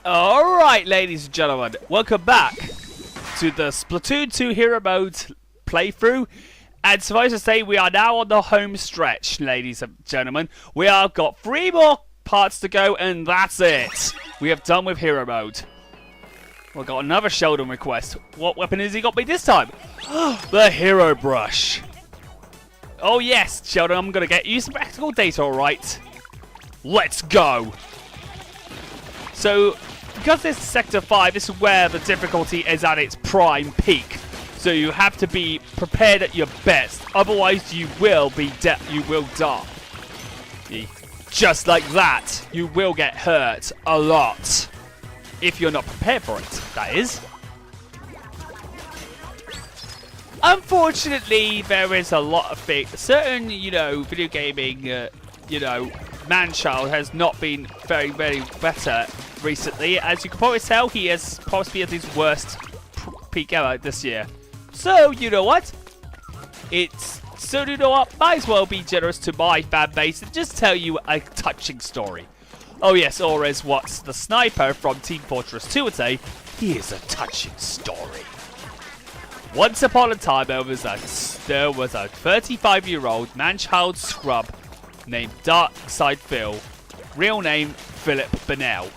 Alright, ladies and gentlemen, welcome back to the Splatoon 2 Hero Mode playthrough. And suffice to say, we are now on the home stretch, ladies and gentlemen. We have got 3 more parts to go, and that's it. We have done with Hero Mode. We've got another Sheldon request. What weapon has he got me this time? The Hero Brush. Oh yes, Sheldon, I'm going to get you some practical data, alright? Let's go. So, because this is Sector 5, this is where the difficulty is at its prime peak. So you have to be prepared at your best, otherwise you will die. Just like that, you will get hurt a lot. If you're not prepared for it, that is. Unfortunately, there is a lot of things. Certain, video gaming, man-child has not been very, very better recently. As you can probably tell, he is possibly at his worst peak ever this year. So, you know what? Might as well be generous to my fan base and just tell you a touching story. Oh yes, or as what the sniper from Team Fortress 2 would say, here's a touching story. Once upon a time, there was a 35-year-old man-child scrub named Darkside Phil, real name Philip Bennell.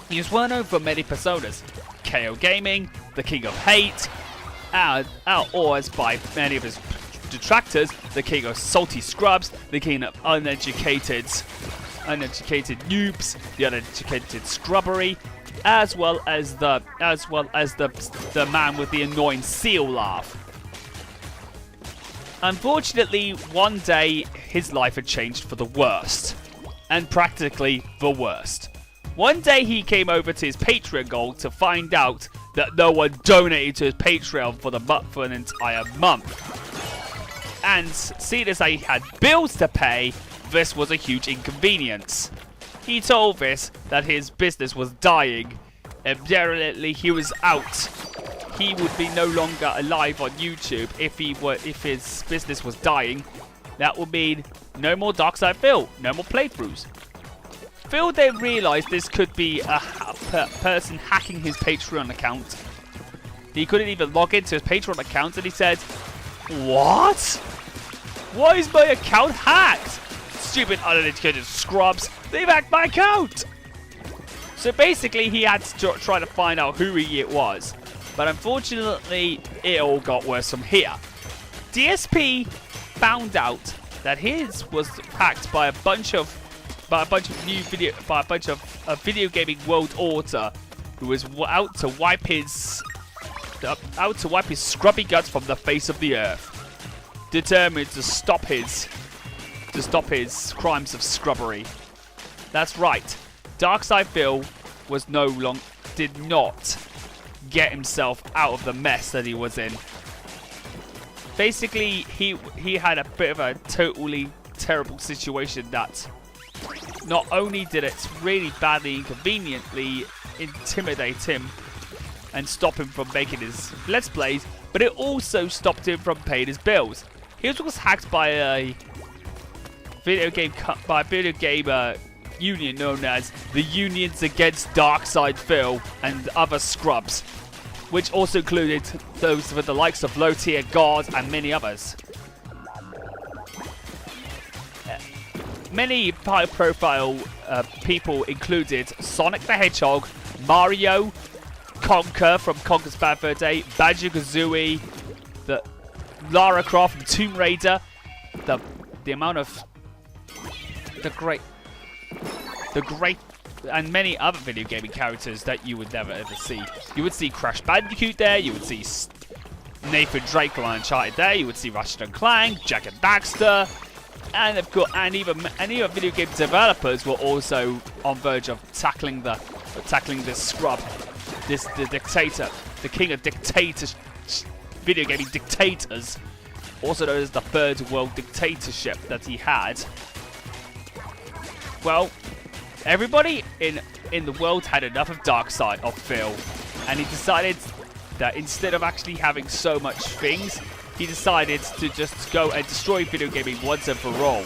He is well known for many personas, KO Gaming, the King of Hate, or as by many of his detractors, the King of Salty Scrubs, the King of uneducated noobs, the uneducated scrubbery, as well as the man with the annoying seal laugh. Unfortunately, one day his life had changed for the worst, and practically the worst. One day he came over to his Patreon goal to find out that no one donated to his Patreon for an entire month. And seeing as he had bills to pay, this was a huge inconvenience. He told this that his business was dying, and apparently he was out. He would be no longer alive on YouTube if his business was dying. That would mean no more Darkside Phil, no more playthroughs. Phil then realised this could be a person hacking his Patreon account. He couldn't even log into his Patreon account, and he said, "What? Why is my account hacked? Stupid uneducated scrubs, they've hacked my account!" So basically he had to try to find out who it was. But unfortunately, it all got worse from here. DSP found out that his was hacked by a bunch of video gaming world order who was out to wipe his scrubby guts from the face of the earth, determined to stop his crimes of scrubbery. That's right, Darkside Phil did not get himself out of the mess that he was in. Basically, he had a bit of a totally terrible situation that not only did it really badly inconveniently intimidate him and stop him from making his Let's Plays, but it also stopped him from paying his bills. He was hacked by a video game union known as the Unions Against Darkside Phil and other scrubs, which also included those with the likes of Low Tier God and many others. Many high-profile people included Sonic the Hedgehog, Mario, Conker from Conker's Bad Fur Day, Banjo-Kazooie, the Lara Croft from Tomb Raider, the great, and many other video gaming characters that you would never ever see. You would see Crash Bandicoot there, you would see Nathan Drake from Uncharted there, you would see Ratchet and Clank, Jak and Daxter, and of course, and even video game developers were also on verge of tackling this scrub, the dictator, the king of dictators, video gaming dictators, also known as the third world dictatorship that he had. Well, everybody in the world had enough of Darkside of Phil, and he decided that instead of actually having so much things, he decided to just go and destroy video gaming once and for all.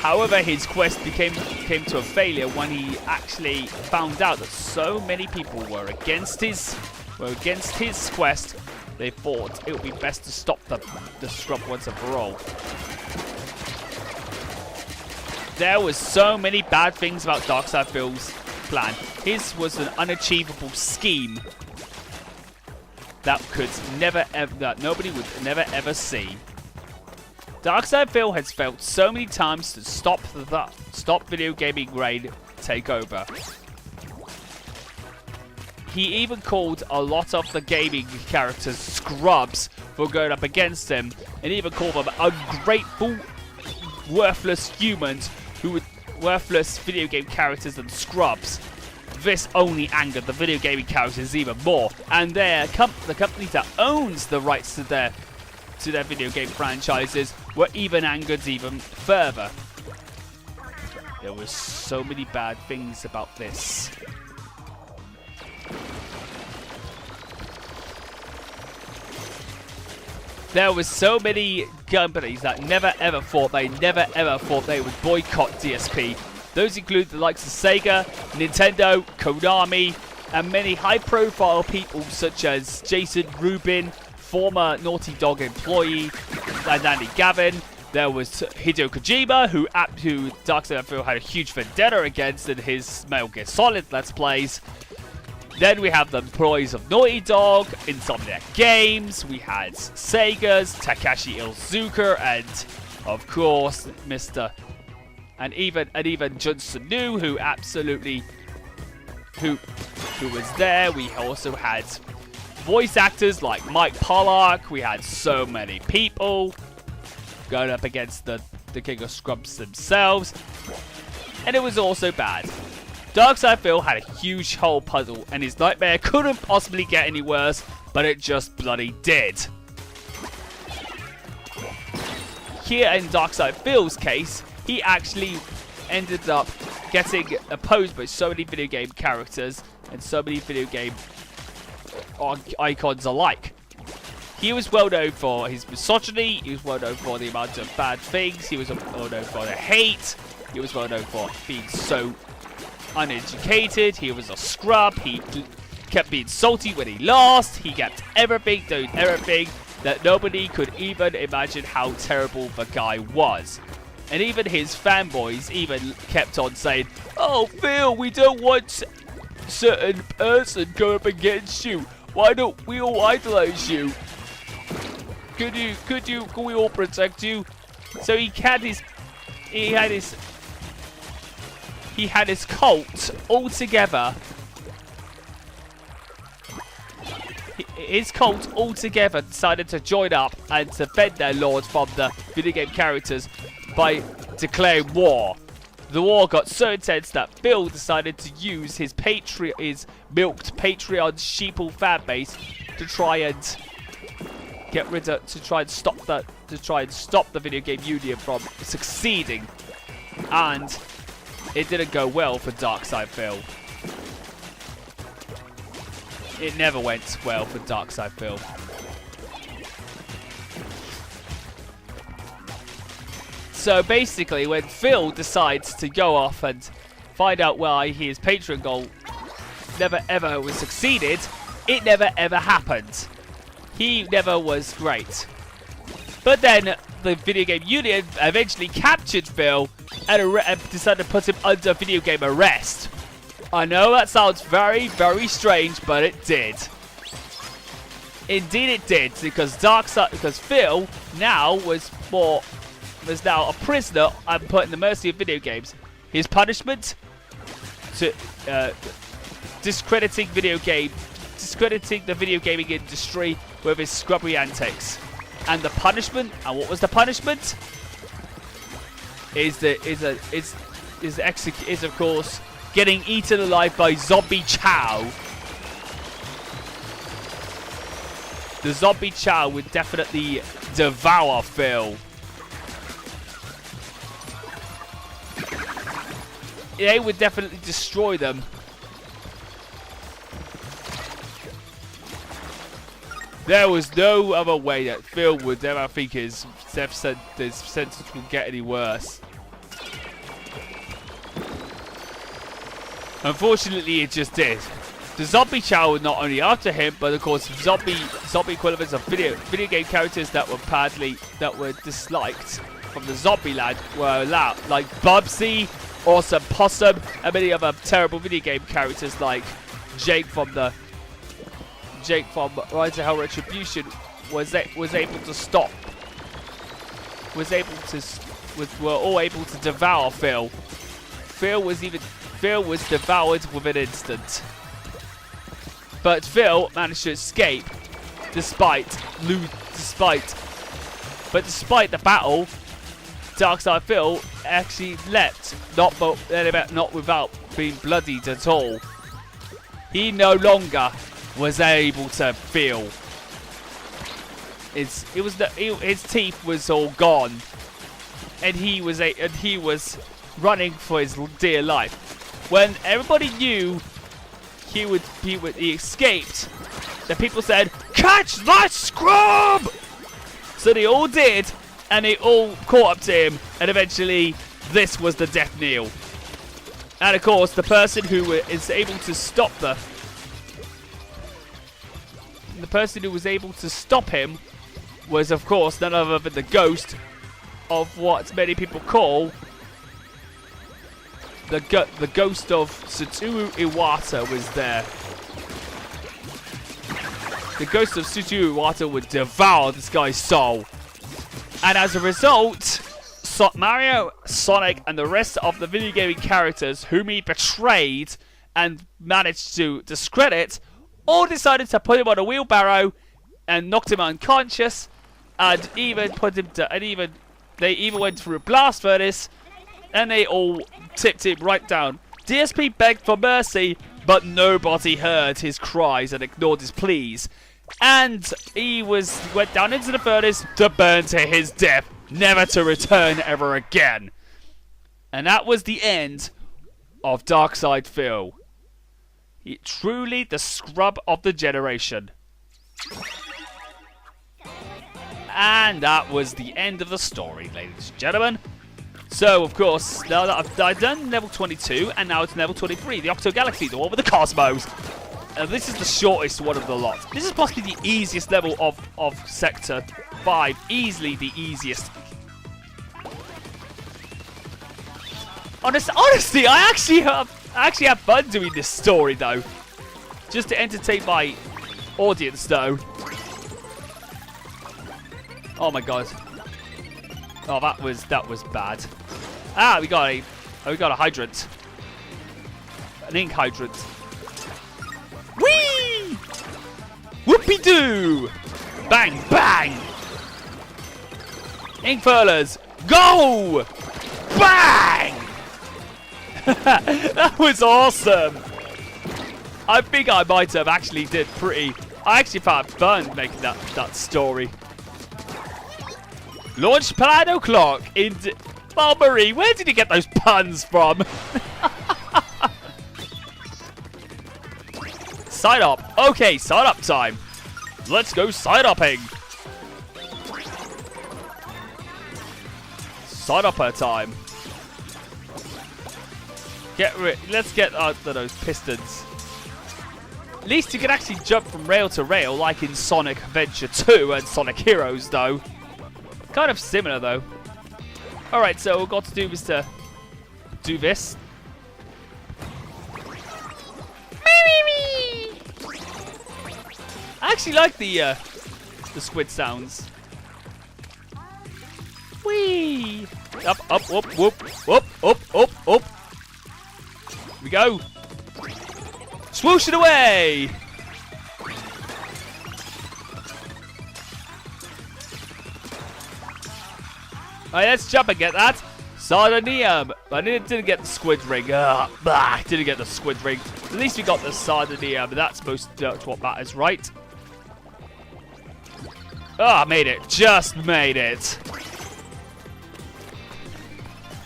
However, his quest came to a failure when he actually found out that so many people were against his quest. They thought it would be best to stop the scrub once and for all. There was so many bad things about Darkseidphil's plan. His was an unachievable scheme that nobody would never ever see. Darkseidphil has failed so many times to stop video gaming reign take over. He even called a lot of the gaming characters scrubs for going up against him, and even called them ungrateful, worthless humans who were worthless video game characters and scrubs. This only angered the video gaming characters even more, and the company that owns the rights to their video game franchises were even angered even further. There were so many bad things about this. There was so many companies that never ever thought they would boycott DSP. Those include the likes of Sega, Nintendo, Konami, and many high-profile people such as Jason Rubin, former Naughty Dog employee, and Andy Gavin. There was Hideo Kojima, who Darkseidphil had a huge vendetta against in his Metal Gear Solid Let's Plays. Then we have the employees of Naughty Dog, Insomniac Games, we had Sega's Takashi Iizuka, and of course and even Jun Sunu, who was there. We also had voice actors like Mike Pollock. We had so many people going up against the King of Scrubs themselves, and it was also bad. Darkseidphil had a huge whole puzzle, and his nightmare couldn't possibly get any worse, but it just bloody did. Here in Darkseidphil's case, he actually ended up getting opposed by so many video game characters and so many video game icons alike. He was well known for his misogyny, he was well known for the amount of bad things, he was well known for the hate, he was well known for being so uneducated, he was a scrub, he kept being salty when he lost, he kept doing everything that nobody could even imagine how terrible the guy was. And even his fanboys even kept on saying, "Oh, Phil, we don't want certain person go up against you. Why don't we all idolize you? Can we all protect you?" So he had his cult all together. His cult all together decided to join up and defend their lord from the video game characters by declaring war. The war got so intense that Phil decided to use his milked Patreon sheeple fan base to try and stop the video game union from succeeding, and it didn't go well for Darkseidphil. It never went well for Darkseidphil. So basically, when Phil decides to go off and find out why his Patreon goal never ever was succeeded, it never ever happened. He never was great. But then the video game union eventually captured Phil and decided to put him under video game arrest. I know that sounds very, very strange, but it did. Indeed it did, because Phil now was now a prisoner and put in the mercy of video games. His punishment to discrediting the video gaming industry with his scrubby antics. And the punishment, and what was the punishment? Is of course getting eaten alive by Zombie Chow. The Zombie Chow would definitely devour Phil. They would definitely destroy them. There was no other way that Phil would ever think his death sentence would get any worse. Unfortunately, it just did. The zombie chow were not only after him, but of course, zombie equivalents of video game characters that were disliked from the zombie land were allowed, like Bubsy, Awesome Possum, and many other terrible video game characters like Jake from Rise to Hell Retribution were all able to devour Phil. Phil was devoured with an instant. But Phil managed to escape despite the battle. Darkside Phil actually leapt, not without being bloodied at all. He no longer was able to feel. His teeth was all gone, and he was running for his dear life. When everybody knew he escaped, the people said, "Catch that scrub!" So they all did, and they all caught up to him, and eventually this was the death knell. And of course, the person who is able to stop him was, of course, none other than the ghost of what many people call the ghost of Satoru Iwata was there. The ghost of Satoru Iwata would devour this guy's soul. And as a result, Mario, Sonic, and the rest of the video gaming characters whom he betrayed and managed to discredit all decided to put him on a wheelbarrow and knocked him unconscious, and they even went through a blast furnace, and they all tipped him right down. DSP begged for mercy, but nobody heard his cries and ignored his pleas. And he went down into the furnace to burn to his death, never to return ever again. And that was the end of Darkside Phil. Truly the scrub of the generation. And that was the end of the story, ladies and gentlemen. So, of course, now that I've done level 22, and now it's level 23, the Octo Galaxy, the one with the Cosmos. And this is the shortest one of the lot. This is possibly the easiest level of Sector 5. Easily the easiest. Honestly, I actually have fun doing this story, though. Just to entertain my audience, though. Oh my god. Oh, that was bad. Ah, we got a hydrant. An ink hydrant. Whee! Whoopie-doo! Bang, bang! Ink furlers, go! Bang! That was awesome. I think I might have actually I actually found fun making that story. Launch plan o'clock in... Oh, Marie, where did you get those puns from? Sign up. Okay, sign up time. Let's go sign upping. Sign upper time. Let's get those pistons. At least you can actually jump from rail to rail like in Sonic Adventure 2 and Sonic Heroes, though. Kind of similar, though. Alright, so all we've got to do is to do this. I actually like the squid sounds. Whee! Up, up, whoop, whoop, whoop, up, up, up. Here we go. Swoosh it away! Alright, let's jump and get that. Sardinium. I didn't get the squid ring. Didn't get the squid ring. At least we got the sardinium. That's what matters, right? I made it. Just made it.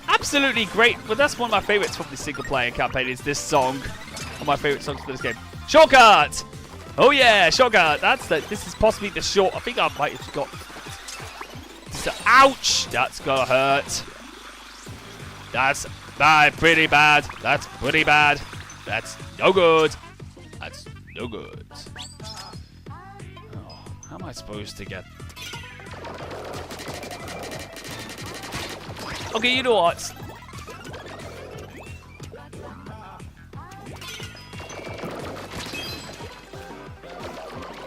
Absolutely great. Well, that's one of my favorites from the single-player campaign is this song. One of my favorite songs for this game. Shortcut! Oh yeah, shortcut. This is possibly the short. I think I might have got... Ouch! That's gonna hurt. That's bad, pretty bad. That's pretty bad. That's no good. That's no good. Oh, how am I supposed to get... Okay, you know what?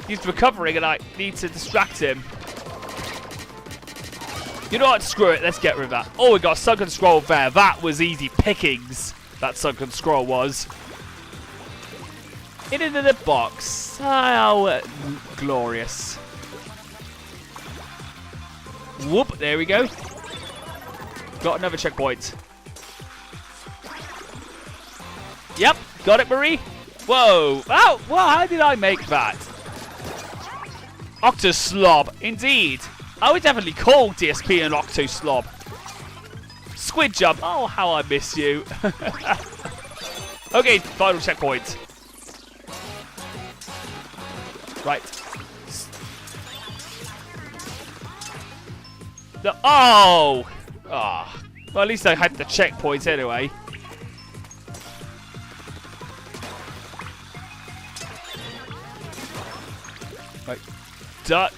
He's recovering and I need to distract him. You know what? Screw it. Let's get rid of that. Oh, we got sunken scroll there. That was easy pickings. That sunken scroll was. In the box. Oh, glorious. Whoop. There we go. Got another checkpoint. Yep. Got it, Marie. Whoa. Oh, well, how did I make that? Octo Slob. Indeed. I would definitely call DSP an Octo Slob. Squid Jump. Oh, how I miss you. Okay, final checkpoint. Right. Oh! Ah. Oh. Well, at least I had the checkpoint anyway. Right. Duck.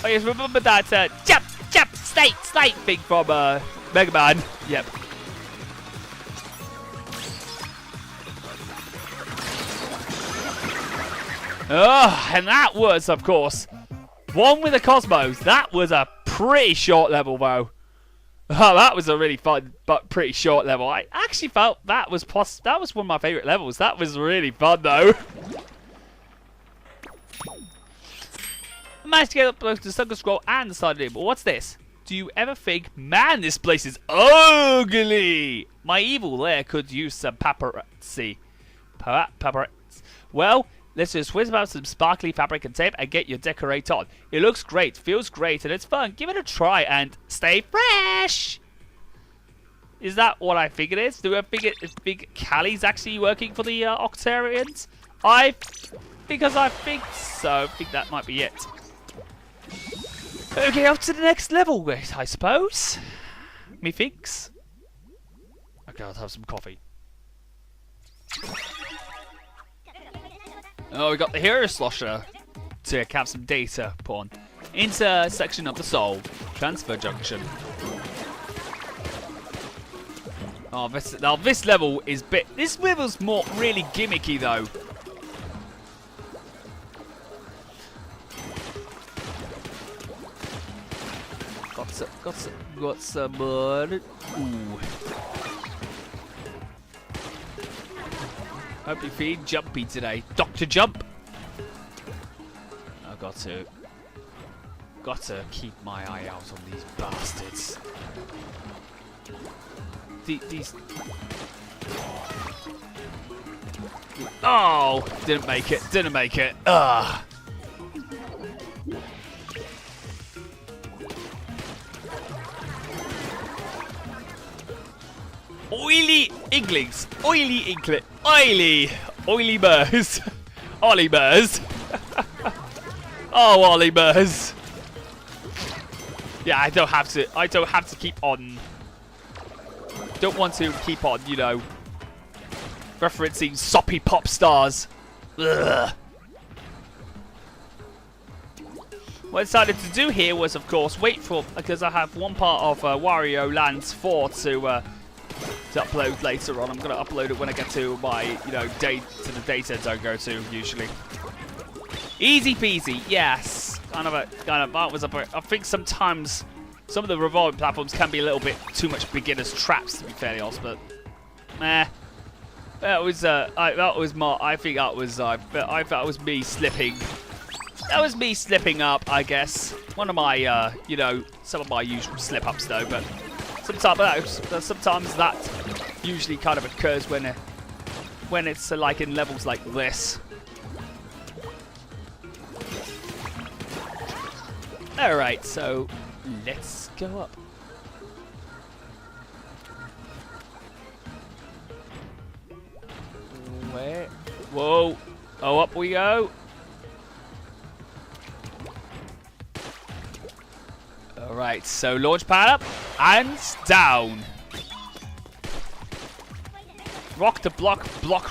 Oh yes, remember that jump, slate thing from Mega Man. Yep. Oh, and that was, of course, one with the Cosmos. That was a pretty short level, though. Oh, that was a really fun, but pretty short level. I actually felt that was one of my favorite levels. That was really fun, though. I managed to get up both the Sunken Scroll and the side of it, but what's this? Do you ever think, man, this place is ugly? My evil lair could use some paparazzi. Paparazzi. Well, let's just whiz about some sparkly fabric and tape and get your decorate on. It looks great, feels great, and it's fun. Give it a try and stay fresh. Is that what I think it is? Do I think Callie's actually working for the Octarians? Because I think so. I think that might be it. Okay, up to the next level, I suppose. Methinks. Okay, I'll have some coffee. Oh, we got the hero slosher to have some data upon. Intersection of the soul. Transfer junction. Oh, this level is this level's more really gimmicky though. Got some mud. Ooh. Hope you're feeling jumpy today. Dr. Jump. I got to keep my eye out on these bastards. These. Oh, didn't make it. Didn't make it. Ugh. Oily Inklings. Oily Inklet. Oily Burrs. Ollie Burrs. Oh, Ollie Burrs. Yeah, I don't have to keep on. Don't want to keep on, you know, referencing soppy pop stars. Ugh. What I decided to do here was, of course, wait for, because I have one part of Wario Lands 4 to upload later on. I'm going to upload it when I get to my, you know, to the day center I go to usually. Easy peasy, yes. That was I think sometimes some of the revolving platforms can be a little bit too much beginner's traps, to be fairly honest, but meh. That was I think that was me slipping. That was me slipping up, I guess. One of my you know, some of my usual slip ups though, but sometimes that usually kind of occurs when it's like in levels like this. Alright, so let's go up. Where? Whoa. Oh, up we go. Alright, so launch pad up and down. Rock the block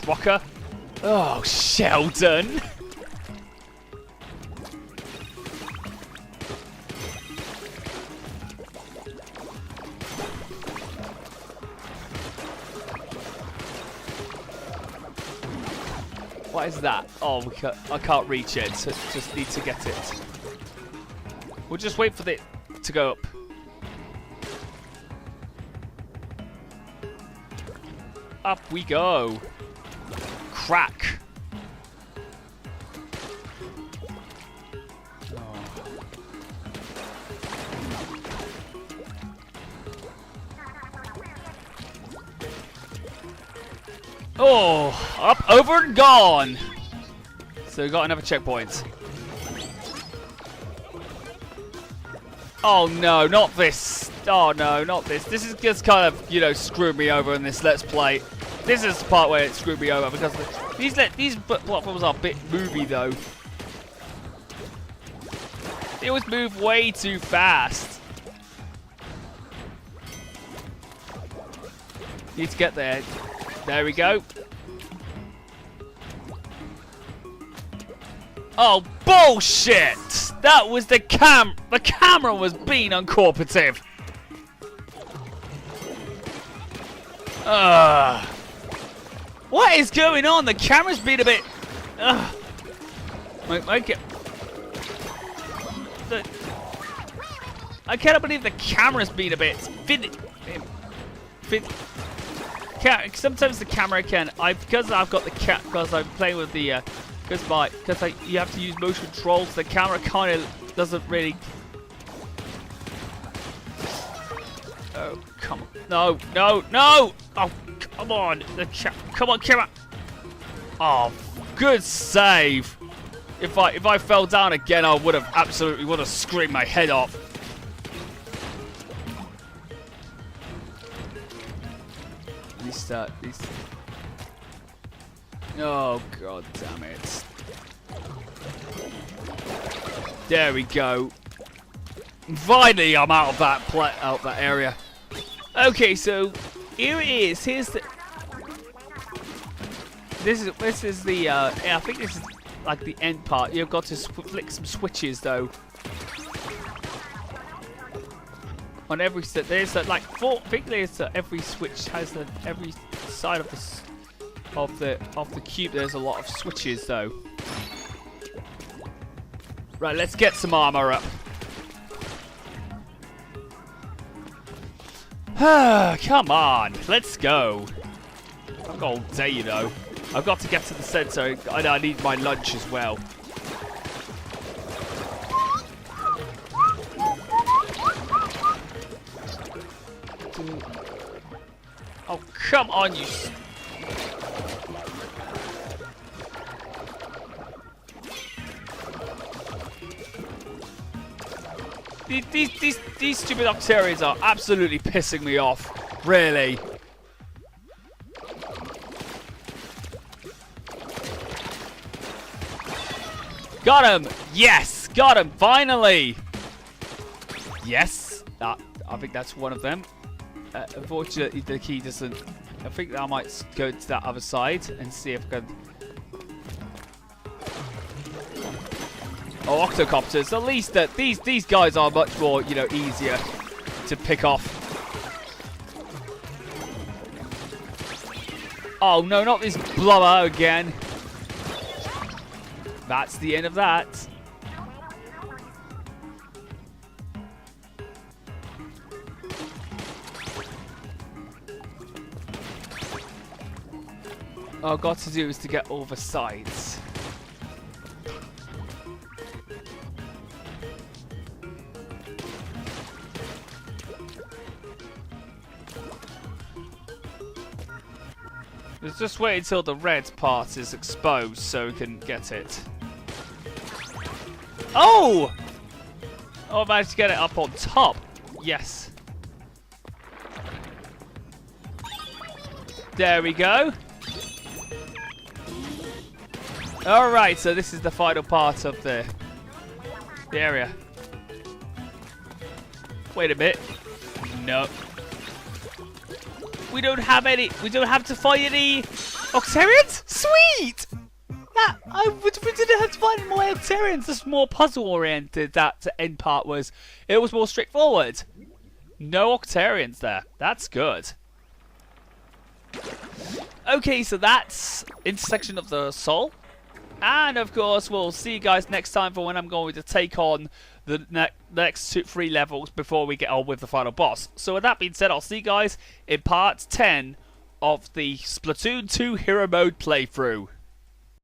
rocker. Oh, Sheldon. What is that? Oh, I can't reach it, so just need to get it. We'll just wait for it to go up. Up we go. Crack. Oh, up, over, and gone. So we got another checkpoint. Oh no, not this. Oh no, not this. This is just kind of, you know, screwed me over in this Let's Play. This is the part where it screwed me over because these platforms are a bit movie though. They always move way too fast. Need to get there. There we go. Oh, bullshit! That was the camera was being uncooperative. What is going on? The camera's been a bit. I cannot believe the camera's been a bit. Sometimes the camera can. Because I've got the because I'm playing with the because you have to use motion controls. The camera kind of doesn't really. Oh come on! No! No! No! Oh come on! Come on, camera! Oh, good save! If I fell down again, I would have absolutely screamed my head off. These. Oh god damn it! There we go. Finally, I'm out of that area. Okay, so here it is. Here's the. This is the. Yeah, I think this is like the end part. You've got to flick some switches though. On every set, there's like four. I think there's every switch has every side of the cube. There's a lot of switches though. Right, let's get some armor up. Come on, let's go. I've got all day, you know. I've got to get to the center. I need my lunch as well. Oh, come on, you. These stupid Octarians are absolutely pissing me off. Really. Got him! Yes! Got him! Finally! Yes! I think that's one of them. Unfortunately, the key doesn't. I think I might go to that other side and see if I can. Oh, octocopters. At least that these guys are much more, you know, easier to pick off. Oh no, not this blubber again. That's the end of that. All I've got to do is to get all the sides. Let's just wait until the red part is exposed so we can get it. Oh! Oh, I managed to get it up on top. Yes. There we go. Alright, so this is the final part of the area. Wait a bit. No. We don't have any. We don't have to fight any Octarians. Sweet. We didn't have to fight any more Octarians. This was more puzzle oriented. That end part was. It was more straightforward. No Octarians there. That's good. Okay, so that's Intersection of the Soul. And of course, we'll see you guys next time for when I'm going to take on the next 3 levels before we get on with the final boss. So with that being said, I'll see you guys in part 10 of the Splatoon 2 Hero Mode playthrough.